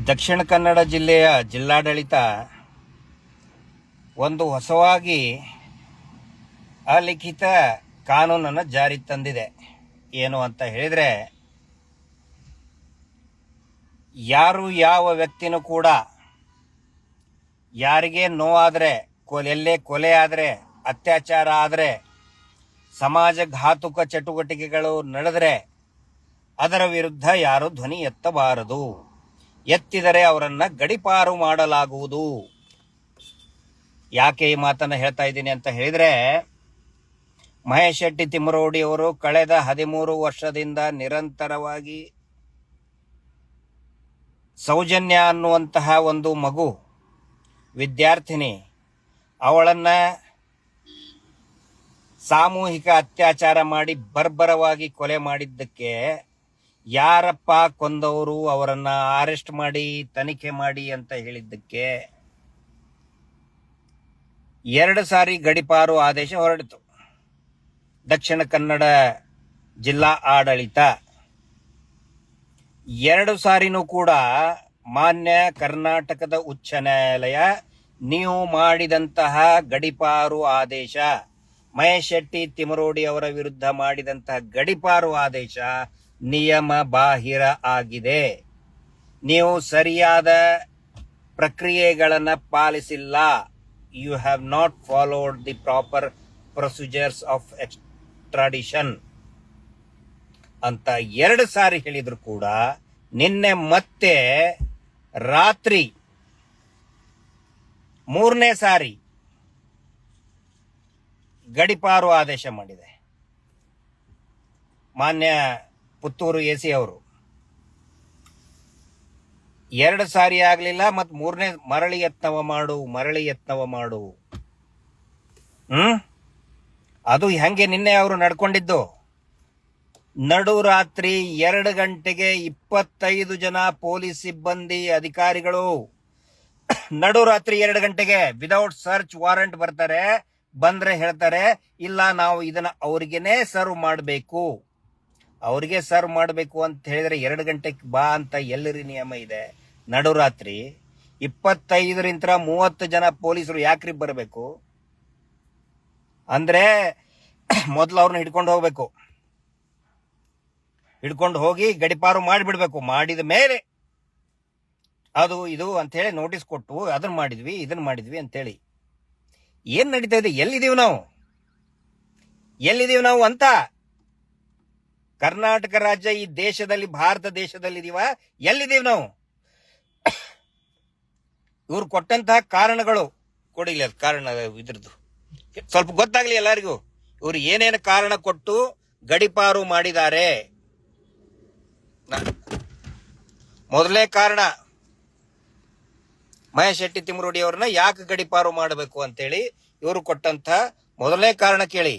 ದಕ್ಷಿಣ ಕನ್ನಡ ಜಿಲ್ಲೆಯ ಜಿಲ್ಲಾಡಳಿತ ಒಂದು ಹೊಸವಾಗಿ ಅಲಿಖಿತ ಕಾನೂನನ್ನು ಜಾರಿಗೆ ತಂದಿದೆ. ಏನು ಅಂತ ಹೇಳಿದರೆ, ಯಾರು ಯಾವ ವ್ಯಕ್ತಿನೂ ಕೂಡ ಯಾರಿಗೆ ನೋವಾದರೆ, ಎಲ್ಲೇ ಕೊಲೆ ಆದರೆ, ಅತ್ಯಾಚಾರ ಆದರೆ, ಸಮಾಜಘಾತುಕ ಚಟುವಟಿಕೆಗಳು ನಡೆದರೆ ಅದರ ವಿರುದ್ಧ ಯಾರು ಧ್ವನಿ ಎತ್ತಬಾರದು. ಎತ್ತಿದರೆ ಅವರನ್ನ ಗಡಿಪಾರು ಮಾಡಲಾಗುವುದು. ಯಾಕೆ ಈ ಮಾತನ್ನು ಹೇಳ್ತಾ ಇದ್ದೀನಿ ಅಂತ ಹೇಳಿದ್ರೆ, ಮಹೇಶ್ ಶೆಟ್ಟಿ ತಿಮ್ಮರೋಡಿ ಅವರು ಕಳೆದ 13 ವರ್ಷದಿಂದ ನಿರಂತರವಾಗಿ ಸೌಜನ್ಯ ಅನ್ನುವಂತಹ ಒಂದು ಮಗು ವಿದ್ಯಾರ್ಥಿನಿ, ಅವಳನ್ನ ಸಾಮೂಹಿಕ ಅತ್ಯಾಚಾರ ಮಾಡಿ ಬರ್ಬರವಾಗಿ ಕೊಲೆ ಮಾಡಿದ್ದಕ್ಕೆ ಯಾರಪ್ಪ ಕೊಂದವರು, ಅವರನ್ನ ಅರೆಸ್ಟ್ ಮಾಡಿ ತನಿಖೆ ಮಾಡಿ ಅಂತ ಹೇಳಿದ್ದಕ್ಕೆ 2 ಸಾರಿ ಗಡಿಪಾರು ಆದೇಶ ಹೊರಡಿತು. ದಕ್ಷಿಣ ಕನ್ನಡ ಜಿಲ್ಲಾ ಆಡಳಿತ 2 ಸಾರಿನೂ ಕೂಡ ಮಾನ್ಯ ಕರ್ನಾಟಕದ ಉಚ್ಚ ನ್ಯಾಯಾಲಯ ನೀವು ಮಾಡಿದಂತಹ ಗಡಿಪಾರು ಆದೇಶ, ಮಹೇಶ್ ಶೆಟ್ಟಿ ತಿಮ್ಮರೋಡಿ ಅವರ ವಿರುದ್ಧ ಮಾಡಿದಂತಹ ಗಡಿಪಾರು ಆದೇಶ ನಿಯಮ ಬಾಹಿರ ಆಗಿದೆ, ನೀವು ಸರಿಯಾದ ಪ್ರಕ್ರಿಯೆಗಳನ್ನು ಪಾಲಿಸಿಲ್ಲ, you have not followed the proper procedures of extradition ಅಂತ 2 ಸಾರಿ ಹೇಳಿದ್ರು ಕೂಡ ನಿನ್ನೆ ಮತ್ತೆ ರಾತ್ರಿ 3ನೇ ಸಾರಿ ಗಡಿಪಾರು ಆದೇಶ ಮಾಡಿದೆ ಮಾನ್ಯ ಪುತ್ತೂರು ಎಸಿ ಅವರು. 2 ಸಾರಿ ಆಗ್ಲಿಲ್ಲ, ಮತ್ 3ನೇ ಮರಳಿ ಯತ್ನವ ಮಾಡು. ಅದು ಹೆಂಗೆ ನಿನ್ನೆ ಅವರು ನಡ್ಕೊಂಡಿದ್ದು? ನಡು ರಾತ್ರಿ 2 ಗಂಟೆಗೆ 25 ಜನ ಪೊಲೀಸ್ ಸಿಬ್ಬಂದಿ ಅಧಿಕಾರಿಗಳು ನಡು ರಾತ್ರಿ 2 ಗಂಟೆಗೆ ವಿದೌಟ್ ಸರ್ಚ್ ವಾರೆಂಟ್ ಬರ್ತಾರೆ. ಬಂದ್ರೆ ಹೇಳ್ತಾರೆ, ಇಲ್ಲ ನಾವು ಇದನ್ನ ಅವ್ರಿಗೇನೆ ಸರ್ವ್ ಮಾಡಬೇಕು, ಅವ್ರಿಗೆ ಸರ್ವ್ ಮಾಡಬೇಕು ಅಂತ ಹೇಳಿದ್ರೆ 2 ಗಂಟೆಗೆ ಬಾ ಅಂತ ಎಲ್ಲರಿ ನಿಯಮ ಇದೆ? ನಡುರಾತ್ರಿ 25ರಿಂದ 30 ಜನ ಪೊಲೀಸರು ಯಾಕ್ರಿ ಬರಬೇಕು? ಅಂದ್ರೆ ಮೊದಲು ಅವ್ರನ್ನ ಹಿಡ್ಕೊಂಡು ಹೋಗಿ ಗಡಿಪಾರು ಮಾಡಿಬಿಡ್ಬೇಕು. ಮಾಡಿದ ಮೇಲೆ ಅದು ಇದು ಅಂತ ಹೇಳಿ ನೋಟಿಸ್ ಕೊಟ್ಟು ಅದನ್ನ ಮಾಡಿದ್ವಿ ಅಂತೇಳಿ ಏನ್ ನಡೀತಾ ಇದೆ? ಎಲ್ಲಿದ್ದೀವಿ ನಾವು ಅಂತ ಕರ್ನಾಟಕ ರಾಜ್ಯ ಈ ದೇಶದಲ್ಲಿ, ಭಾರತ ದೇಶದಲ್ಲಿ ಇದೀವ? ಎಲ್ಲಿದ್ದೀವಿ ನಾವು? ಇವ್ರು ಕೊಟ್ಟಂತಹ ಕಾರಣಗಳು ಕೊಡಿಲ್ಲ, ಕಾರಣ ಇದ್ರದ್ದು ಸ್ವಲ್ಪ ಗೊತ್ತಾಗ್ಲಿ ಎಲ್ಲರಿಗೂ. ಇವ್ರು ಏನೇನು ಕಾರಣ ಕೊಟ್ಟು ಗಡಿಪಾರು ಮಾಡಿದ್ದಾರೆ. ಮೊದಲನೇ ಕಾರಣ, ಮಹೇಶ್ ಶೆಟ್ಟಿ ತಿಮ್ಮರೋಡಿ ಅವ್ರನ್ನ ಯಾಕೆ ಗಡಿಪಾರು ಮಾಡಬೇಕು ಅಂತೇಳಿ ಇವರು ಕೊಟ್ಟಂತ ಮೊದಲನೇ ಕಾರಣ ಕೇಳಿ.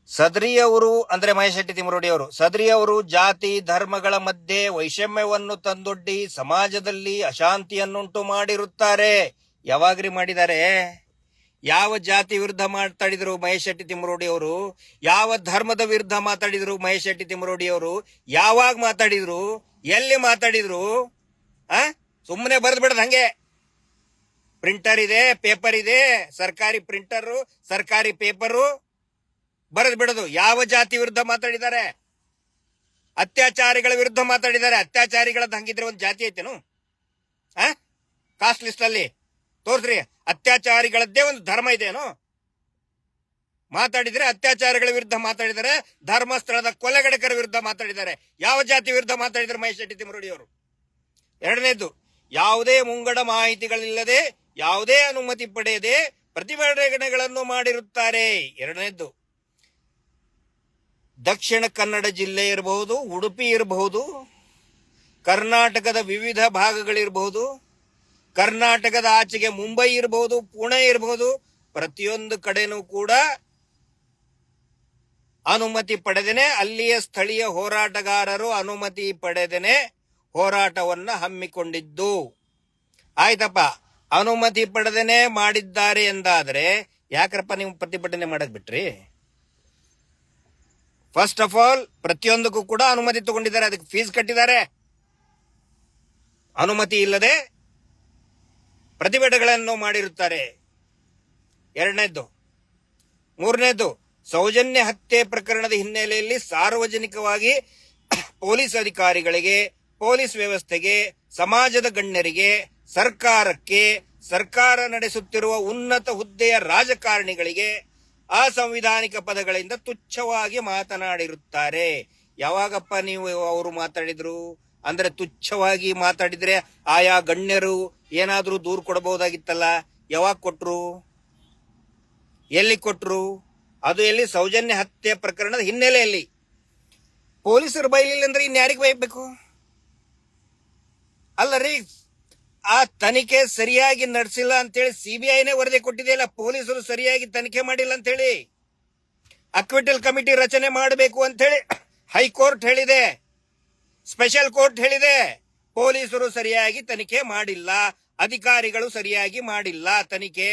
ಸದ್ರಿಯವರು ಅಂದ್ರೆ ಮಹೇಶ್ ಶೆಟ್ಟಿ ತಿಮ್ಮರೋಡಿ ಅವರು, ಸದ್ರಿಯವರು ಜಾತಿ ಧರ್ಮಗಳ ಮಧ್ಯೆ ವೈಷಮ್ಯವನ್ನು ತಂದೊಡ್ಡಿ ಸಮಾಜದಲ್ಲಿ ಅಶಾಂತಿಯನ್ನುಂಟು ಮಾಡಿರುತ್ತಾರೆ. ಯಾವಾಗ್ರಿ ಮಾಡಿದ್ದಾರೆ? ಯಾವ ಜಾತಿ ವಿರುದ್ಧ ಮಾತಾಡಿದ್ರು ಮಹೇಶ್ ಶೆಟ್ಟಿ ತಿಮ್ಮರೋಡಿ ಅವರು? ಯಾವ ಧರ್ಮದ ವಿರುದ್ಧ ಮಾತಾಡಿದ್ರು ಮಹೇಶ್ ಶೆಟ್ಟಿ ತಿಮ್ಮರೋಡಿ ಅವರು? ಯಾವಾಗ ಮಾತಾಡಿದ್ರು? ಎಲ್ಲಿ ಮಾತಾಡಿದ್ರು? ಸುಮ್ಮನೆ ಬರೆದು ಬಿಡದ್ ಹಂಗೆ. ಪ್ರಿಂಟರ್ ಇದೆ, ಪೇಪರ್ ಇದೆ, ಸರ್ಕಾರಿ ಪ್ರಿಂಟರು, ಸರ್ಕಾರಿ ಪೇಪರು, ಬರೆದು ಬಿಡೋದು. ಯಾವ ಜಾತಿ ವಿರುದ್ಧ ಮಾತಾಡಿದ್ದಾರೆ? ಅತ್ಯಾಚಾರಿಗಳ ವಿರುದ್ಧ ಮಾತಾಡಿದ್ದಾರೆ. ಅತ್ಯಾಚಾರಿಗಳದ್ದು ಹಂಗಿದ್ರೆ ಒಂದು ಜಾತಿ ಐತೇನು? ಕಾಸ್ಟ್ ಲಿಸ್ಟ್ ಅಲ್ಲಿ ತೋರ್ಸ್ರಿ. ಅತ್ಯಾಚಾರಿಗಳದ್ದೇ ಒಂದು ಧರ್ಮ ಇದೆಯೇನು? ಮಾತಾಡಿದ್ರೆ ಅತ್ಯಾಚಾರಗಳ ವಿರುದ್ಧ ಮಾತಾಡಿದ್ದಾರೆ, ಧರ್ಮಸ್ಥಳದ ಕೊಲೆಗಡಕರ ವಿರುದ್ಧ ಮಾತಾಡಿದ್ದಾರೆ. ಯಾವ ಜಾತಿ ವಿರುದ್ಧ ಮಾತಾಡಿದ್ದಾರೆ ಮಹೇಶ್ ಶೆಟ್ಟಿ ತಿಮ್ಮರೋಡಿ ಅವರು? 2ನೇದು, ಯಾವುದೇ ಮುಂಗಡ ಮಾಹಿತಿಗಳಿಲ್ಲದೆ, ಯಾವುದೇ ಅನುಮತಿ ಪಡೆಯದೆ ಪ್ರತಿಭಟನೆಗಳನ್ನು ಮಾಡಿರುತ್ತಾರೆ. 2ನೇದ್ದು, ದಕ್ಷಿಣ ಕನ್ನಡ ಜಿಲ್ಲೆ ಇರಬಹುದು, ಉಡುಪಿ ಇರಬಹುದು, ಕರ್ನಾಟಕದ ವಿವಿಧ ಭಾಗಗಳಿರಬಹುದು, ಕರ್ನಾಟಕದ ಆಚೆಗೆ ಮುಂಬೈ ಇರಬಹುದು, ಪುಣೆ ಇರಬಹುದು, ಪ್ರತಿಯೊಂದು ಕಡೆನೂ ಕೂಡ ಅನುಮತಿ ಪಡೆದೇನೆ, ಅಲ್ಲಿಯ ಸ್ಥಳೀಯ ಹೋರಾಟಗಾರರು ಅನುಮತಿ ಪಡೆದೇನೆ ಹೋರಾಟವನ್ನ ಹಮ್ಮಿಕೊಂಡಿದ್ದು. ಆಯ್ತಪ್ಪ, ಅನುಮತಿ ಪಡೆದೇನೆ ಮಾಡಿದ್ದಾರೆ ಎಂದಾದ್ರೆ ಯಾಕ್ರಪ್ಪ ನೀವು ಪ್ರತಿಭಟನೆ ಮಾಡಕ್ ಬಿಟ್ರಿ? ಫಸ್ಟ್ ಆಫ್ ಆಲ್ ಪ್ರತಿಯೊಂದಕ್ಕೂ ಕೂಡ ಅನುಮತಿ ತಗೊಂಡಿದ್ದಾರೆ, ಅದಕ್ಕೆ ಫೀಸ್ ಕಟ್ಟಿದ್ದಾರೆ. ಅನುಮತಿ ಇಲ್ಲದೆ ಪ್ರತಿಭಟನೆಗಳನ್ನು ಮಾಡಿರುತ್ತಾರೆ. ಎರಡನೇದ್ದು. ಮೂರನೇದ್ದು, ಸೌಜನ್ಯ ಹತ್ಯೆ ಪ್ರಕರಣದ ಹಿನ್ನೆಲೆಯಲ್ಲಿ ಸಾರ್ವಜನಿಕವಾಗಿ ಪೊಲೀಸ್ ಅಧಿಕಾರಿಗಳಿಗೆ, ಪೊಲೀಸ್ ವ್ಯವಸ್ಥೆಗೆ, ಸಮಾಜದ ಗಣ್ಯರಿಗೆ, ಸರ್ಕಾರಕ್ಕೆ, ಸರ್ಕಾರ ನಡೆಸುತ್ತಿರುವ ಉನ್ನತ ಹುದ್ದೆಯ ರಾಜಕಾರಣಿಗಳಿಗೆ ಅಸಂವಿಧಾನಿಕ ಪದಗಳಿಂದ ತುಚ್ಛವಾಗಿ ಮಾತನಾಡಿರುತ್ತಾರೆ. ಯಾವಾಗಪ್ಪ ನೀವು ಅವರು ಮಾತಾಡಿದ್ರು? ಅಂದ್ರೆ ತುಚ್ಛವಾಗಿ ಮಾತಾಡಿದ್ರೆ ಆಯಾ ಗಣ್ಯರು ಏನಾದ್ರೂ ದೂರು ಕೊಡಬಹುದಾಗಿತ್ತಲ್ಲ. ಯಾವಾಗ ಕೊಟ್ರು? ಎಲ್ಲಿ ಕೊಟ್ರು? ಅದು ಎಲ್ಲಿ? ಸೌಜನ್ಯ ಹತ್ಯೆ ಪ್ರಕರಣದ ಹಿನ್ನೆಲೆಯಲ್ಲಿ. ಪೊಲೀಸರು ಬೈಲಿಲ್ಲ ಅಂದ್ರೆ ಇನ್ಯಾರಿಗೆ ಬೈಬೇಕು? ಅಲ್ಲರಿ, ಆ ತನಿಖೆ ಸರಿಯಾಗಿ ನಡೆಸಿಲ್ಲ ಅಂತೇಳಿ ಸಿಬಿಐನೇ ವರದಿ ಕೊಟ್ಟಿದೆಯಲ್ಲ, ಪೊಲೀಸರು ಸರಿಯಾಗಿ ತನಿಖೆ ಮಾಡಿಲ್ಲ ಅಂತೇಳಿ. ಅಕ್ವಿಟಲ್ ಕಮಿಟಿ ರಚನೆ ಮಾಡಬೇಕು ಅಂತೇಳಿ ಹೈಕೋರ್ಟ್ ಹೇಳಿದೆ, ಸ್ಪೆಷಲ್ ಕೋರ್ಟ್ ಹೇಳಿದೆ. ಪೊಲೀಸರು ಸರಿಯಾಗಿ ತನಿಖೆ ಮಾಡಿಲ್ಲ, ಅಧಿಕಾರಿಗಳು ಸರಿಯಾಗಿ ಮಾಡಿಲ್ಲ ತನಿಖೆ,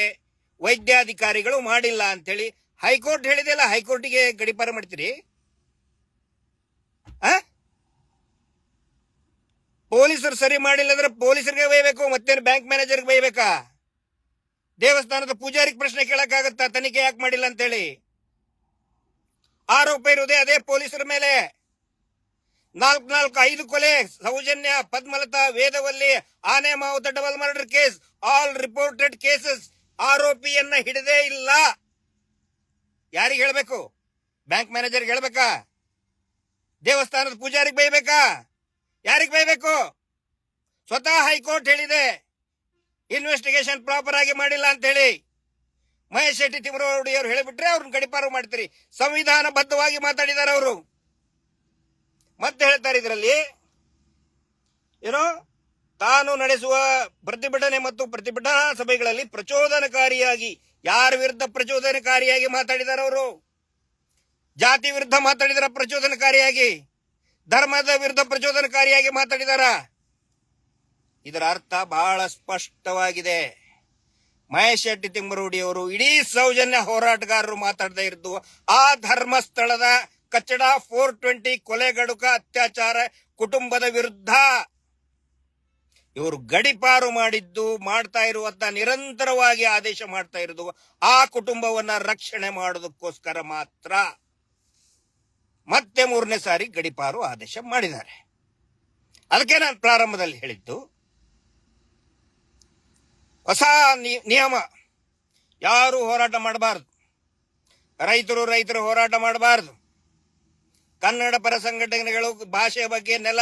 ವೈದ್ಯಾಧಿಕಾರಿಗಳು ಮಾಡಿಲ್ಲ ಅಂತೇಳಿ ಹೈಕೋರ್ಟ್ ಹೇಳಿದೆಯಲ್ಲ. ಹೈಕೋರ್ಟಿಗೆ ಗಡಿಪಾರ ಮಾಡ್ತೀರಿ? ಪೊಲೀಸರು ಸರಿ ಮಾಡಿಲ್ಲ ಅಂದ್ರೆ ಪೊಲೀಸರಿಗೆ ಬೈಬೇಕು, ಮತ್ತೇನು ಬ್ಯಾಂಕ್ ಮ್ಯಾನೇಜರ್ಗೆ ಬೈಬೇಕಾ? ದೇವಸ್ಥಾನದ ಪೂಜಾರಿಗೆ ಪ್ರಶ್ನೆ ಕೇಳಕ್ಕಾಗತ್ತಾ ತನಿಖೆ ಯಾಕೆ ಮಾಡಿಲ್ಲ ಅಂತೇಳಿ? ಆರೋಪ ಇರುವುದೇ ಅದೇ ಪೊಲೀಸರ ಮೇಲೆ. 5 ಕೊಲೆ, ಸೌಜನ್ಯ, ಪದ್ಮಲತಾ, ವೇದವಲ್ಲಿ, ಆನೆ ಮಾವುತ double murder case, all reported cases. ಆರೋಪಿಯನ್ನ ಹಿಡದೇ ಇಲ್ಲ. ಯಾರಿಗೆ ಹೇಳ್ಬೇಕು? ಬ್ಯಾಂಕ್ ಮ್ಯಾನೇಜರ್ಗೆ ಹೇಳ್ಬೇಕಾ? ದೇವಸ್ಥಾನದ ಪೂಜಾರಿಗೆ ಬೈಬೇಕಾ? ಯಾರಿಗೆ ಬೈಬೇಕು? ಸ್ವತಃ ಹೈಕೋರ್ಟ್ ಹೇಳಿದೆ ಇನ್ವೆಸ್ಟಿಗೇಷನ್ ಪ್ರಾಪರ್ ಆಗಿ ಮಾಡಿಲ್ಲ ಅಂತ ಹೇಳಿ. ಮಹೇಶ್ ಶೆಟ್ಟಿ ತಿಮ್ಮರೋಡಿ ಅವರು ಹೇಳಿಬಿಟ್ರೆ ಅವ್ರನ್ನ ಗಡಿಪಾರು ಮಾಡ್ತೀರಿ. ಸಂವಿಧಾನ ಬದ್ಧವಾಗಿ ಮಾತಾಡಿದ್ದಾರೆ ಅವರು. ಮತ್ತೆ ಹೇಳ್ತಾರೆ ಇದರಲ್ಲಿ ಏನೋ, ತಾನು ನಡೆಸುವ ಪ್ರತಿಭಟನೆ ಮತ್ತು ಪ್ರತಿಭಟನಾ ಸಭೆಗಳಲ್ಲಿ ಪ್ರಚೋದನಕಾರಿಯಾಗಿ, ಯಾರ ವಿರುದ್ಧ ಪ್ರಚೋದನಕಾರಿಯಾಗಿ ಮಾತಾಡಿದಾರೆ ಅವರು? ಜಾತಿ ವಿರುದ್ಧ ಮಾತಾಡಿದಾರ ಪ್ರಚೋದನಕಾರಿಯಾಗಿ, ಧರ್ಮದ ವಿರುದ್ಧ ಪ್ರಚೋದನಕಾರಿಯಾಗಿ ಮಾತಾಡಿದಾರ. ಇದರ ಅರ್ಥ ಬಹಳ ಸ್ಪಷ್ಟವಾಗಿದೆ. ಮಹೇಶ್ ಶೆಟ್ಟಿ ತಿಮ್ಮರೋಡಿ ಅವರು ಇಡೀ ಸೌಜನ್ಯ ಹೋರಾಟಗಾರರು ಮಾತಾಡದೇ ಇದ್ದು ಆ ಧರ್ಮಸ್ಥಳದ ಕಚ್ಚಡ 420 ಕೊಲೆಗಡುಕ ಅತ್ಯಾಚಾರ ಕುಟುಂಬದ ವಿರುದ್ಧ ಇವರು ಗಡಿಪಾರು ಮಾಡಿದ್ದು, ಮಾಡ್ತಾ ಇರುವಂತ ನಿರಂತರವಾಗಿ ಆದೇಶ ಮಾಡ್ತಾ ಇರೋದು ಆ ಕುಟುಂಬವನ್ನ ರಕ್ಷಣೆ ಮಾಡೋದಕ್ಕೋಸ್ಕರ ಮಾತ್ರ. ಮತ್ತೆ 3ನೇ ಸಾರಿ ಗಡಿಪಾರು ಆದೇಶ ಮಾಡಿದ್ದಾರೆ. ಅದಕ್ಕೆ ನಾನು ಪ್ರಾರಂಭದಲ್ಲಿ ಹೇಳಿದ್ದು, ಹೊಸ ನಿಯಮ. ಯಾರು ಹೋರಾಟ ಮಾಡಬಾರದು, ರೈತರು ಹೋರಾಟ ಮಾಡಬಾರದು, ಕನ್ನಡ ಪರ ಸಂಘಟನೆಗಳು ಭಾಷೆಯ ಬಗ್ಗೆ, ನೆಲ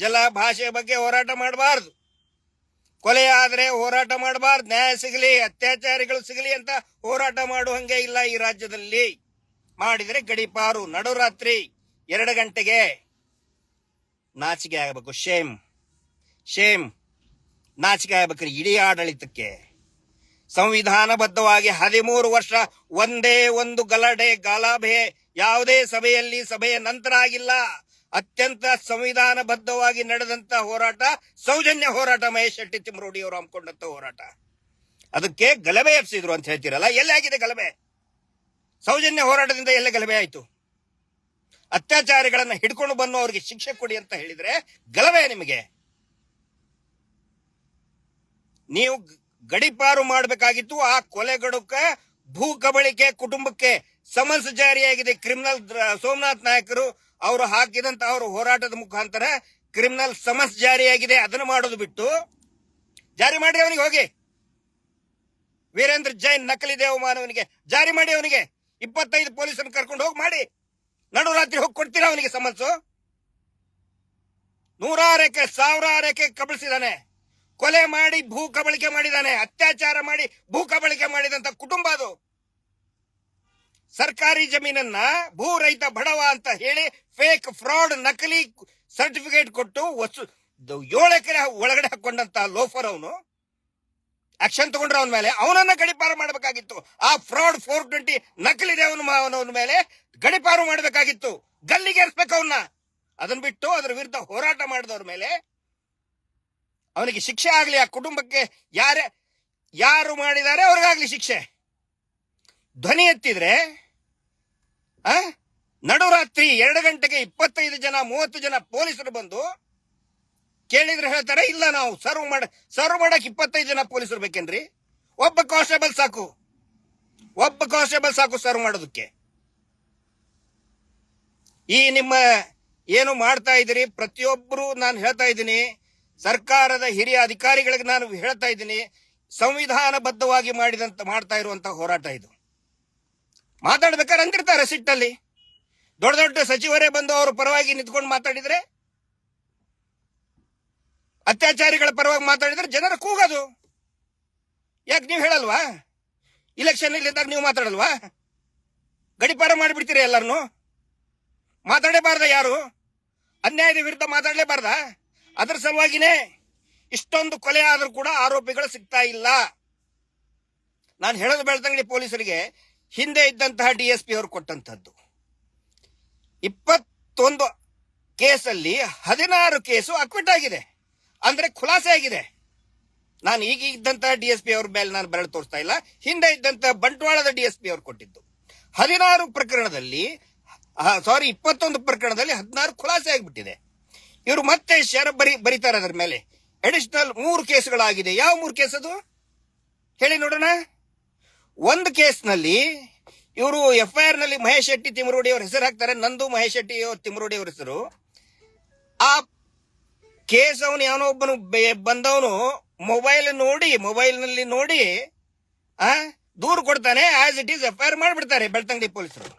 ಜಲ ಭಾಷೆಯ ಬಗ್ಗೆ ಹೋರಾಟ ಮಾಡಬಾರದು, ಕೊಲೆ ಆದ್ರೆ ಹೋರಾಟ ಮಾಡಬಾರ್ದು, ನ್ಯಾಯ ಸಿಗಲಿ, ಅತ್ಯಾಚಾರಿಗಳು ಸಿಗಲಿ ಅಂತ ಹೋರಾಟ ಮಾಡುವಂಗೆ ಇಲ್ಲ ಈ ರಾಜ್ಯದಲ್ಲಿ. ಮಾಡಿದ್ರೆ ಗಡಿಪಾರು, ನಡುರಾತ್ರಿ 2 ಗಂಟೆಗೆ. ನಾಚಿಕೆ ಆಗಬೇಕು. ಶೇಮ್ ನಾಚಿಕೆ ಆಗಬೇಕ್ರಿ ಇಡೀ ಆಡಳಿತಕ್ಕೆ. ಸಂವಿಧಾನಬದ್ಧವಾಗಿ 13 ವರ್ಷ ಒಂದೇ ಒಂದು ಗಲಾಭೆ ಯಾವುದೇ ಸಭೆಯ ನಂತರ ಆಗಿಲ್ಲ. ಅತ್ಯಂತ ಸಂವಿಧಾನಬದ್ಧವಾಗಿ ನಡೆದಂತ ಹೋರಾಟ ಸೌಜನ್ಯ ಹೋರಾಟ. ಮಹೇಶ್ ಶೆಟ್ಟಿ ತಿಮ್ಮರೋಡಿ ಅವರು ಹಮ್ಮಿಕೊಂಡಂತ ಹೋರಾಟ. ಅದಕ್ಕೆ ಗಲಭೆ ಎಬ್ಸಿದ್ರು ಅಂತ ಹೇಳ್ತೀರಲ್ಲ, ಎಲ್ಲಿ ಆಗಿದೆ ಗಲಭೆ? ಸೌಜನ್ಯ ಹೋರಾಟದಿಂದ ಎಲ್ಲೇ ಗಲಭೆ ಆಯ್ತು? ಅತ್ಯಾಚಾರಿಗಳನ್ನ ಹಿಡ್ಕೊಂಡು ಬಂದು ಅವ್ರಿಗೆ ಶಿಕ್ಷೆ ಕೊಡಿ ಅಂತ ಹೇಳಿದ್ರೆ ಗಲಭೆ ನಿಮಗೆ? ನೀವು ಗಡಿಪಾರು ಮಾಡಬೇಕಾಗಿತ್ತು. ಆ ಕೊಲೆಗಡುಕ ಭೂ ಕಬಳಿಕೆ ಕುಟುಂಬಕ್ಕೆ ಸಮನ್ಸ್ ಜಾರಿಯಾಗಿದೆ. ಕ್ರಿಮಿನಲ್ ಸೋಮನಾಥ್ ನಾಯಕರು ಅವರು ಹಾಕಿದಂತ ಅವರು ಹೋರಾಟದ ಮುಖಾಂತರ ಕ್ರಿಮಿನಲ್ ಸಮನ್ಸ್ ಜಾರಿಯಾಗಿದೆ. ಅದನ್ನು ಮಾಡೋದು ಬಿಟ್ಟು ಜಾರಿ ಮಾಡಿ ಅವನಿಗೆ ಹೋಗಿ. ವೀರೇಂದ್ರ ಜೈನ್ ನಕಲಿ ದೇವಮಾನವನಿಗೆ ಜಾರಿ ಮಾಡಿ, ಅವನಿಗೆ 25 ಪೊಲೀಸರನ್ನು ಕರ್ಕೊಂಡು ಹೋಗಿ ಮಾಡಿ. ನಡುರಾತ್ರಿ ಹೋಗಿ ಕೊಡ್ತೀರಾ ಅವನಿಗೆ ಸಮನ್ಸು? 100 ಎಕರೆ 1000 ಎಕರೆ ಕಬಳಿಸಿದಾನೆ, ಕೊಲೆ ಮಾಡಿ ಭೂ ಕಬಳಿಕೆ ಮಾಡಿದಾನೆ, ಅತ್ಯಾಚಾರ ಮಾಡಿ ಭೂ ಕಬಳಿಕೆ ಮಾಡಿದಂತ ಕುಟುಂಬ ಅದು. ಸರ್ಕಾರಿ ಜಮೀನನ್ನ ಭೂ ರೈತ ಬಡವ ಅಂತ ಹೇಳಿ ಫೇಕ್ ಫ್ರಾಡ್ ನಕಲಿ ಸರ್ಟಿಫಿಕೇಟ್ ಕೊಟ್ಟು 7 ಎಕರೆ ಒಳಗಡೆ ಹಾಕೊಂಡಂತ ಲೋಫರ್ ಅವನು. ಆಕ್ಷನ್ ತಗೊಂಡ್ರ ಅವನ ಮೇಲೆ, ಅವನನ್ನ ಗಡಿಪಾರು ಮಾಡಬೇಕಾಗಿತ್ತು. ಆ ಫ್ರಾಡ್ 420 ನಕಲಿ ಅವನ ಮೇಲೆ ಗಡಿಪಾರು ಮಾಡಬೇಕಾಗಿತ್ತು, ಗಲ್ಲಿಗೇರಿಸಬೇಕು ಅವನ್ನ. ಅದನ್ನ ಬಿಟ್ಟು ಅದರ ವಿರುದ್ಧ ಹೋರಾಟ ಮಾಡಿದವ್ರ ಮೇಲೆ ಅವನಿಗೆ ಶಿಕ್ಷೆ ಆಗ್ಲಿ, ಆ ಕುಟುಂಬಕ್ಕೆ ಯಾರು ಮಾಡಿದ್ದಾರೆ ಅವ್ರಿಗಾಗ್ಲಿ ಶಿಕ್ಷೆ. ಧ್ವನಿ ಎತ್ತಿದ್ರೆ ನಡುರಾತ್ರಿ 2 ಗಂಟೆಗೆ 25 ಜನ 30 ಜನ ಪೊಲೀಸರು ಬಂದು ಕೇಳಿದ್ರೆ ಹೇಳ್ತಾರೆ ಇಲ್ಲ ನಾವು ಸರ್ವ್ ಮಾಡಕ್ 25 ಜನ ಪೊಲೀಸರು ಬೇಕೇನ್ರಿ? ಒಬ್ಬ ಕಾನ್ಸ್ಟೇಬಲ್ ಸಾಕು ಸರ್ವ್ ಮಾಡೋದಕ್ಕೆ. ಈ ನಿಮ್ಮ ಏನು ಮಾಡ್ತಾ ಇದ್ದೀರಿ, ಪ್ರತಿಯೊಬ್ಬರು ನಾನು ಹೇಳ್ತಾ ಇದ್ದೀನಿ, ಸರ್ಕಾರದ ಹಿರಿಯ ಅಧಿಕಾರಿಗಳಿಗೆ ನಾನು ಹೇಳ್ತಾ ಇದ್ದೀನಿ, ಸಂವಿಧಾನಬದ್ಧವಾಗಿ ಮಾಡ್ತಾ ಇರುವಂತ ಹೋರಾಟ ಇದು. ಮಾತಾಡ್ಬೇಕಾದ್ರೆ ಅಂದಿರ್ತಾರೆ ಸಿಟ್ಟಲ್ಲಿ, ದೊಡ್ಡ ದೊಡ್ಡ ಸಚಿವರೇ ಬಂದು ಅವ್ರ ಪರವಾಗಿ ನಿಂತ್ಕೊಂಡು ಮಾತಾಡಿದ್ರೆ, ಅತ್ಯಾಚಾರಿಗಳ ಪರವಾಗಿ ಮಾತಾಡಿದ್ರೆ ಜನರ ಕೂಗೋದು. ಯಾಕೆ ನೀವು ಹೇಳಲ್ವಾ? ಇಲೆಕ್ಷನ್ ಇದ್ದಾಗ ನೀವು ಮಾತಾಡಲ್ವಾ? ಗಡಿಪಾರ ಮಾಡಿಬಿಡ್ತೀರಿ ಎಲ್ಲರನ್ನು. ಮಾತಾಡಲೇಬಾರ್ದ? ಯಾರು ಅನ್ಯಾಯದ ವಿರುದ್ಧ ಮಾತಾಡಲೇಬಾರ್ದ? ಅದರ ಸಲುವಾಗಿನೇ ಇಷ್ಟೊಂದು ಕೊಲೆ ಆದ್ರೂ ಕೂಡ ಆರೋಪಿಗಳು ಸಿಗ್ತಾ ಇಲ್ಲ. ನಾನು ಹೇಳೋದು ಬೆಳ್ತಂಗಡಿ ಪೊಲೀಸರಿಗೆ ಹಿಂದೆ ಇದ್ದಂತಹ DSP ಅವರು ಕೊಟ್ಟಂತದ್ದು 21 ಕೇಸಲ್ಲಿ 16 ಕೇಸು ಅಕ್ವಿಟ್ ಆಗಿದೆ, ಅಂದ್ರೆ ಖುಲಾಸೆ ಆಗಿದೆ. ನಾನು ಈಗ ಇದ್ದಂತಹ DSP ಅವ್ರ ಮೇಲೆ ನಾನು ಬೆರಳು ತೋರಿಸ್ತಾ ಇಲ್ಲ, ಹಿಂದೆ ಇದ್ದಂತಹ ಬಂಟ್ವಾಳದ DSP ಅವ್ರು ಕೊಟ್ಟಿದ್ದು 16 ಪ್ರಕರಣದಲ್ಲಿ 21 ಪ್ರಕರಣದಲ್ಲಿ 16 ಖುಲಾಸೆ ಆಗಿಬಿಟ್ಟಿದೆ. ಇವರು ಮತ್ತೆ ಬರೀತಾರೆ ಅದರ ಮೇಲೆ ಅಡಿಷನಲ್ 3 ಕೇಸುಗಳಾಗಿದೆ. ಯಾವ 3 ಕೇಸ್ ಅದು ಹೇಳಿ ನೋಡೋಣ. ಒಂದು ಕೇಸ್ನಲ್ಲಿ ಇವರು FIR ನಲ್ಲಿ ಮಹೇಶ್ ಶೆಟ್ಟಿ ತಿಮರೋಡಿ ಅವ್ರ ಹೆಸರು ಹಾಕ್ತಾರೆ, ನಂದು ಮಹೇಶ್ ಶೆಟ್ಟಿ ತಿಮರೋಡಿ ಅವ್ರ ಹೆಸರು. ಆ ಕೇಸ್ ಅವನು ಯಾವನೋ ಒಬ್ಬನು ಬಂದವನು ಮೊಬೈಲ್ ನಲ್ಲಿ ನೋಡಿ ದೂರು ಕೊಡ್ತಾನೆ, ಆಸ್ ಇಟ್ ಈಸ್ FIR ಮಾಡಿಬಿಡ್ತಾರೆ ಬೆಳ್ತಂಗಡಿ ಪೊಲೀಸರು.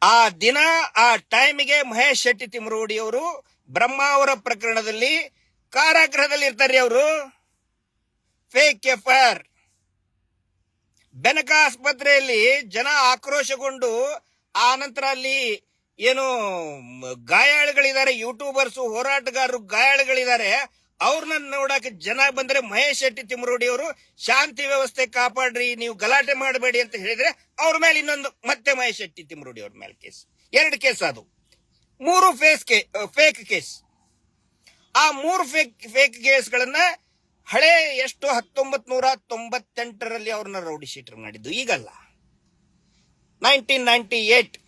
ಆ ದಿನ ಆ ಟೈಮಿಗೆ ಮಹೇಶ್ ಶೆಟ್ಟಿ ತಿಮರೋಡಿ ಅವರು ಬ್ರಹ್ಮಾವರ ಪ್ರಕರಣದಲ್ಲಿ ಕಾರಾಗೃಹದಲ್ಲಿ ಇರ್ತಾರೆ. ಅವರು ಫೇಕ್ FIR. ಬೆನಕ ಆಸ್ಪತ್ರೆಯಲ್ಲಿ ಜನ ಆಕ್ರೋಶಗೊಂಡು ಆ ನಂತರ ಅಲ್ಲಿ ಏನು ಗಾಯಾಳುಗಳಿದ್ದಾರೆ, ಯೂಟ್ಯೂಬರ್ಸ್ ಹೋರಾಟಗಾರರು ಗಾಯಾಳುಗಳಿದ್ದಾರೆ, ಅವ್ರನ್ನ ನೋಡಕ್ಕೆ ಜನ ಬಂದ್ರೆ ಮಹೇಶ್ ಶೆಟ್ಟಿ ತಿಮರೋಡಿ ಅವರು ಶಾಂತಿ ವ್ಯವಸ್ಥೆ ಕಾಪಾಡ್ರಿ, ನೀವು ಗಲಾಟೆ ಮಾಡಬೇಡಿ ಅಂತ ಹೇಳಿದ್ರೆ ಅವ್ರ ಮೇಲೆ ಇನ್ನೊಂದು ಮತ್ತೆ ಮಹೇಶ್ ಶೆಟ್ಟಿ ತಿಮರೋಡಿ ಅವ್ರ ಮೇಲೆ ಕೇಸ್. 2 ಕೇಸ್ ಅದು, 3 ಫೇಕ್ ಕೇಸ್. ಆ 3 ಫೇಕ್ ಕೇಸ್ಗಳನ್ನ ಹಳೆ 1998ರಲ್ಲಿ ಅವ್ರನ್ನ ರೌಡಿ ಶೀಟರ್ ಮಾಡಿದ್ದು, ಈಗಲ್ಲ, 1998.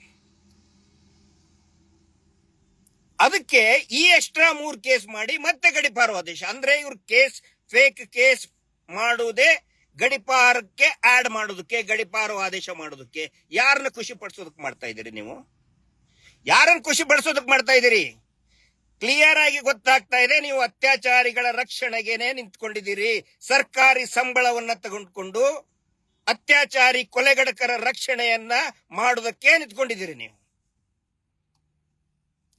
ಅದಕ್ಕೆ ಈ ಎಕ್ಸ್ಟ್ರಾ 3 ಕೇಸ್ ಮಾಡಿ ಮತ್ತೆ ಗಡಿಪಾರು ಆದೇಶ. ಅಂದ್ರೆ ಇವ್ರ ಫೇಕ್ ಕೇಸ್ ಮಾಡುವುದೇ ಗಡಿಪಾರಕ್ಕೆ ಆಡ್ ಮಾಡೋದಕ್ಕೆ, ಗಡಿಪಾರು ಆದೇಶ ಮಾಡೋದಕ್ಕೆ. ಯಾರನ್ನ ಖುಷಿ ಪಡಿಸೋದಕ್ಕೆ ಮಾಡ್ತಾ ಇದ್ದೀರಿ ನೀವು? ಯಾರನ್ನ ಖುಷಿ ಪಡಿಸೋದಕ್ಕೆ ಮಾಡ್ತಾ ಇದ್ದೀರಿ? ಕ್ಲಿಯರ್ ಆಗಿ ಗೊತ್ತಾಗ್ತಾ ಇದೆ, ನೀವು ಅತ್ಯಾಚಾರಿಗಳ ರಕ್ಷಣೆಗೆನೆ ನಿಂತ್ಕೊಂಡಿದ್ದೀರಿ. ಸರ್ಕಾರಿ ಸಂಬಳವನ್ನ ತಗೊಂಡ್ಕೊಂಡು ಅತ್ಯಾಚಾರಿ ಕೊಲೆಗಡಕರ ರಕ್ಷಣೆಯನ್ನ ಮಾಡೋದಕ್ಕೆ ನಿಂತ್ಕೊಂಡಿದ್ದೀರಿ ನೀವು.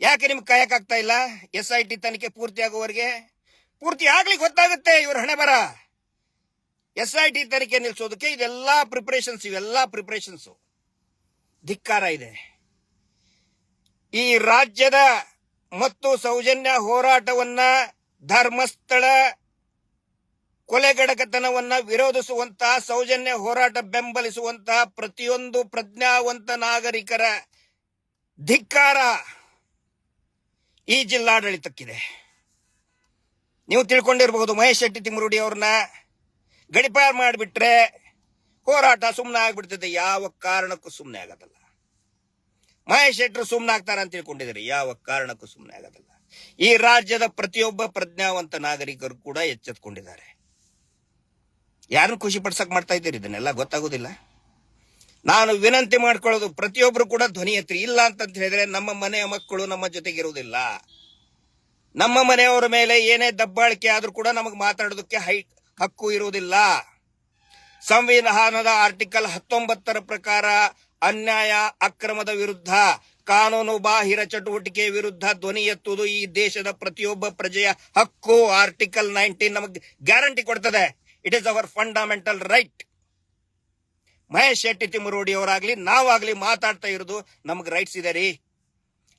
ಯಾಕೆ ನಿಮ್ಗೆ ಕಾಯಕ್ಕಾಗ್ತಾ ಇಲ್ಲ? SIT ತನಿಖೆ ಪೂರ್ತಿ ಆಗುವವರೆಗೆ ಪೂರ್ತಿ ಆಗ್ಲಿ ಗೊತ್ತಾಗುತ್ತೆ ಇವ್ರ ಹಣೆ ಬರ. SIT ತನಿಖೆ ನಿಲ್ಸೋದಕ್ಕೆ ಇವೆಲ್ಲಾ ಪ್ರಿಪರೇಷನ್ಸ್ ಧಿಕ್ಕಾರ ಇದೆ. ಈ ರಾಜ್ಯದ ಮತ್ತು ಸೌಜನ್ಯ ಹೋರಾಟವನ್ನ, ಧರ್ಮಸ್ಥಳ ಕೊಲೆಗಡಕತನವನ್ನ ವಿರೋಧಿಸುವಂತಹ, ಸೌಜನ್ಯ ಹೋರಾಟ ಬೆಂಬಲಿಸುವಂತಹ ಪ್ರತಿಯೊಂದು ಪ್ರಜ್ಞಾವಂತ ನಾಗರಿಕರ ಧಿಕ್ಕಾರ ಈ ಜಿಲ್ಲಾಡಳಿತಕ್ಕಿದೆ. ನೀವು ತಿಳ್ಕೊಂಡಿರಬಹುದು, ಮಹೇಶ್ ಶೆಟ್ಟಿ ತಿಮರೋಡಿ ಅವ್ರನ್ನ ಗಡಿಪಾರು ಮಾಡಿಬಿಟ್ರೆ ಹೋರಾಟ ಸುಮ್ಮನೆ ಆಗ್ಬಿಡ್ತದೆ. ಯಾವ ಕಾರಣಕ್ಕೂ ಸುಮ್ಮನೆ ಆಗೋದಲ್ಲ. ಮಹೇಶ್ ಶೆಟ್ಟರು ಸುಮ್ಮನೆ ಆಗ್ತಾರ ಅಂತ ತಿಳ್ಕೊಂಡಿದ್ದಾರೆ, ಯಾವ ಕಾರಣಕ್ಕೂ ಸುಮ್ಮನೆ ಆಗೋದಲ್ಲ. ಈ ರಾಜ್ಯದ ಪ್ರತಿಯೊಬ್ಬ ಪ್ರಜ್ಞಾವಂತ ನಾಗರಿಕರು ಕೂಡ ಎಚ್ಚೆತ್ಕೊಂಡಿದ್ದಾರೆ. ಯಾರನ್ನು ಖುಷಿ ಪಡ್ಸಕ್ ಮಾಡ್ತಾ ಇದ್ದೀರಿ? ಇದನ್ನೆಲ್ಲ ಗೊತ್ತಾಗೋದಿಲ್ಲ. ನಾನು ವಿನಂತಿ ಮಾಡ್ಕೊಳ್ಳೋದು, ಪ್ರತಿಯೊಬ್ರು ಕೂಡ ಧ್ವನಿ ಎತ್ತಿ. ಇಲ್ಲ ಅಂತ ಹೇಳಿದ್ರೆ ನಮ್ಮ ಮನೆಯ ಮಕ್ಕಳು ನಮ್ಮ ಜೊತೆಗಿರುವುದಿಲ್ಲ. ನಮ್ಮ ಮನೆಯವರ ಮೇಲೆ ಏನೇ ದಬ್ಬಾಳಿಕೆ ಆದ್ರೂ ಕೂಡ ನಮಗೆ ಮಾತಾಡೋದಕ್ಕೆ ಹಕ್ಕು ಇರುವುದಿಲ್ಲ. ಸಂವಿಧಾನದ ಆರ್ಟಿಕಲ್ 19 ಪ್ರಕಾರ ಅನ್ಯಾಯ ಅಕ್ರಮದ ವಿರುದ್ಧ, ಕಾನೂನು ಬಾಹಿರ ಚಟುವಟಿಕೆ ವಿರುದ್ಧ ಧ್ವನಿ ಎತ್ತುವುದು ಈ ದೇಶದ ಪ್ರತಿಯೊಬ್ಬ ಪ್ರಜೆಯ ಹಕ್ಕು. ಆರ್ಟಿಕಲ್ 19 ನಮಗೆ ಗ್ಯಾರಂಟಿ ಕೊಡ್ತದೆ. It is our fundamental right. Mahesh Shetty Timarodi ಅವರಾಗ್ಲಿ ನಾವಾಗ್ಲಿ ಮಾತಾಡ್ತಾ ಇರೋದು ನಮ್ಗೆ ರೈಟ್ಸ್ ಇದೆ ರೀ.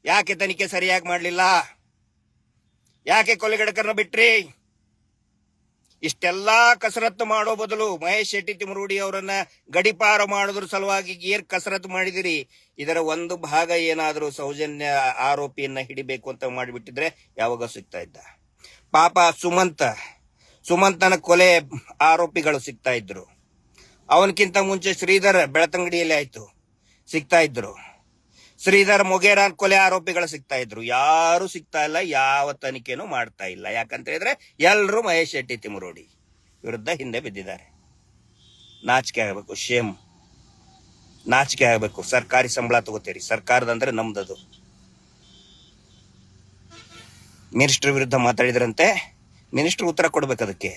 ಯಾಕೆ ತನಿಖೆ ಸರಿಯಾಗಿ ಮಾಡ್ಲಿಲ್ಲ? ಯಾಕೆ ಕೊಲೆಗಡಕರನ್ನ ಬಿಟ್ರಿ? ಇಷ್ಟೆಲ್ಲಾ ಕಸರತ್ತು ಮಾಡೋ ಬದಲು ಮಹೇಶ್ ಶೆಟ್ಟಿ ತಿಮರೋಡಿ ಅವರನ್ನ ಗಡಿಪಾರು ಮಾಡೋದ್ರ ಸಲುವಾಗಿ ಏರ್ ಕಸರತ್ತು ಮಾಡಿದಿರಿ. ಇದರ ಒಂದು ಭಾಗ ಏನಾದರೂ ಸೌಜನ್ಯ ಆರೋಪಿಯನ್ನ ಹಿಡಿಬೇಕು ಅಂತ ಮಾಡಿಬಿಟ್ಟಿದ್ರೆ ಯಾವಾಗ ಸಿಗ್ತಾ ಇದ್ದ? ಪಾಪ ಸುಮಂತನ ಕೊಲೆ ಆರೋಪಿಗಳು ಸಿಗ್ತಾ ಇದ್ರು. ಅವನಕ್ಕಿಂತ ಮುಂಚೆ ಶ್ರೀಧರ್ ಬೆಳತಂಗಡಿಯಲ್ಲಿ ಆಯ್ತು, ಸಿಗ್ತಾ ಇದ್ರು. ಶ್ರೀಧರ್ ಮೊಗೇರಾ ಕೊಲೆ ಆರೋಪಿಗಳು ಸಿಗ್ತಾ ಇದ್ರು, ಯಾರು ಸಿಗ್ತಾ ಇಲ್ಲ, ಯಾವ ತನಿಖೆನೂ ಮಾಡ್ತಾ ಇಲ್ಲ. ಯಾಕಂತ ಹೇಳಿದ್ರೆ ಎಲ್ರು ಮಹೇಶ್ ಶೆಟ್ಟಿ ತಿಮರೋಡಿ ವಿರುದ್ಧ ಹಿಂದೆ ಬಿದ್ದಿದ್ದಾರೆ. ನಾಚಿಕೆ ಆಗಬೇಕು, ಶೇಮ್, ನಾಚಿಕೆ ಆಗಬೇಕು. ಸರ್ಕಾರಿ ಸಂಬಳ ತಗೋತೀರಿ, ಸರ್ಕಾರದಂದ್ರೆ ನಮ್ದದು. ಮಿನಿಸ್ಟರ್ ವಿರುದ್ಧ ಮಾತಾಡಿದ್ರಂತೆ, ಮಿನಿಸ್ಟರ್ ಉತ್ತರ ಕೊಡ್ಬೇಕು ಅದಕ್ಕೆ.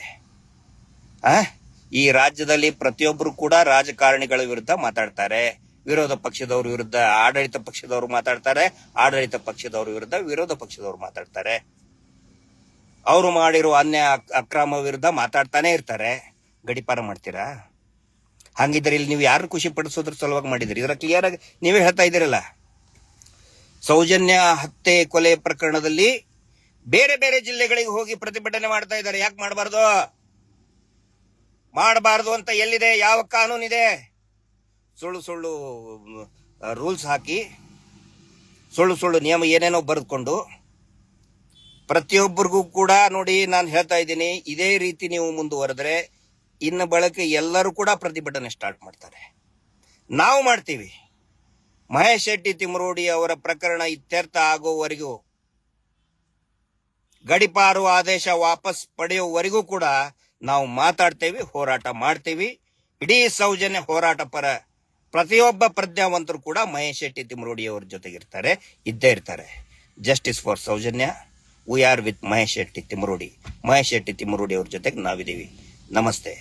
ಈ ರಾಜ್ಯದಲ್ಲಿ ಪ್ರತಿಯೊಬ್ಬರು ಕೂಡ ರಾಜಕಾರಣಿಗಳ ವಿರುದ್ಧ ಮಾತಾಡ್ತಾರೆ, ವಿರೋಧ ಪಕ್ಷದವ್ರ ವಿರುದ್ಧ ಆಡಳಿತ ಪಕ್ಷದವರು ಮಾತಾಡ್ತಾರೆ, ಆಡಳಿತ ಪಕ್ಷದವ್ರ ವಿರುದ್ಧ ವಿರೋಧ ಪಕ್ಷದವ್ರು ಮಾತಾಡ್ತಾರೆ. ಅವರು ಮಾಡಿರೋ ಅನ್ಯಾಯ ಅಕ್ರಮ ವಿರುದ್ಧ ಮಾತಾಡ್ತಾನೆ ಇರ್ತಾರೆ. ಗಡಿಪಾರ ಮಾಡ್ತೀರಾ? ಹಂಗಿದ್ರೆ ಇಲ್ಲಿ ನೀವು ಯಾರು ಖುಷಿ ಪಡಿಸೋದ್ರ ಸಲುವಾಗಿ ಮಾಡಿದ್ರಿ? ಇದರ ಕ್ಲಿಯರ್ ಆಗಿ ನೀವೇ ಹೇಳ್ತಾ ಇದ್ದೀರಲ್ಲ. ಸೌಜನ್ಯ ಹತ್ಯೆ ಕೊಲೆ ಪ್ರಕರಣದಲ್ಲಿ ಬೇರೆ ಬೇರೆ ಜಿಲ್ಲೆಗಳಿಗೆ ಹೋಗಿ ಪ್ರತಿಭಟನೆ ಮಾಡ್ತಾ ಇದ್ದಾರೆ. ಯಾಕೆ ಮಾಡಬಾರ್ದು? ಮಾಡಬಾರ್ದು ಅಂತ ಎಲ್ಲಿದೆ? ಯಾವ ಕಾನೂನಿದೆ? ಸುಳ್ಳು ಸುಳ್ಳು ರೂಲ್ಸ್ ಹಾಕಿ, ಸುಳ್ಳು ಸುಳ್ಳು ನಿಯಮ ಏನೇನೋ ಬರೆದುಕೊಂಡು ಪ್ರತಿಯೊಬ್ಬರಿಗೂ ಕೂಡ ನೋಡಿ, ನಾನು ಹೇಳ್ತಾ ಇದ್ದೀನಿ, ಇದೇ ರೀತಿ ನೀವು ಮುಂದುವರೆದ್ರೆ ಇನ್ನು ಬಳಕೆ ಎಲ್ಲರೂ ಕೂಡ ಪ್ರತಿಭಟನೆ ಸ್ಟಾರ್ಟ್ ಮಾಡ್ತಾರೆ. ನಾವು ಮಾಡ್ತೀವಿ. ಮಹೇಶ್ ಶೆಟ್ಟಿ ತಿಮರೋಡಿ ಅವರ ಪ್ರಕರಣ ಇತ್ಯರ್ಥ ಆಗೋವರೆಗೂ, ಗಡಿಪಾರು ಆದೇಶ ವಾಪಸ್ ಪಡೆಯುವವರೆಗೂ ಕೂಡ ನಾವು ಮಾತಾಡ್ತೇವೆ, ಹೋರಾಟ ಮಾಡ್ತೀವಿ. ಇಡೀ ಸೌಜನ್ಯ ಹೋರಾಟ ಪರ ಪ್ರತಿಯೊಬ್ಬ ಪ್ರಜ್ಞಾವಂತರು ಕೂಡ ಮಹೇಶ್ ಶೆಟ್ಟಿ ತಿಮರೋಡಿ ಅವರ ಜೊತೆಗಿರ್ತಾರೆ, ಇದ್ದೇ ಇರ್ತಾರೆ. Justice for Soujanya, we are with Mahesh Shetty Timarodi. Mahesh Shetty Timarodi ಅವ್ರ ಜೊತೆಗೆ ನಾವಿದ್ದೀವಿ. ನಮಸ್ತೆ.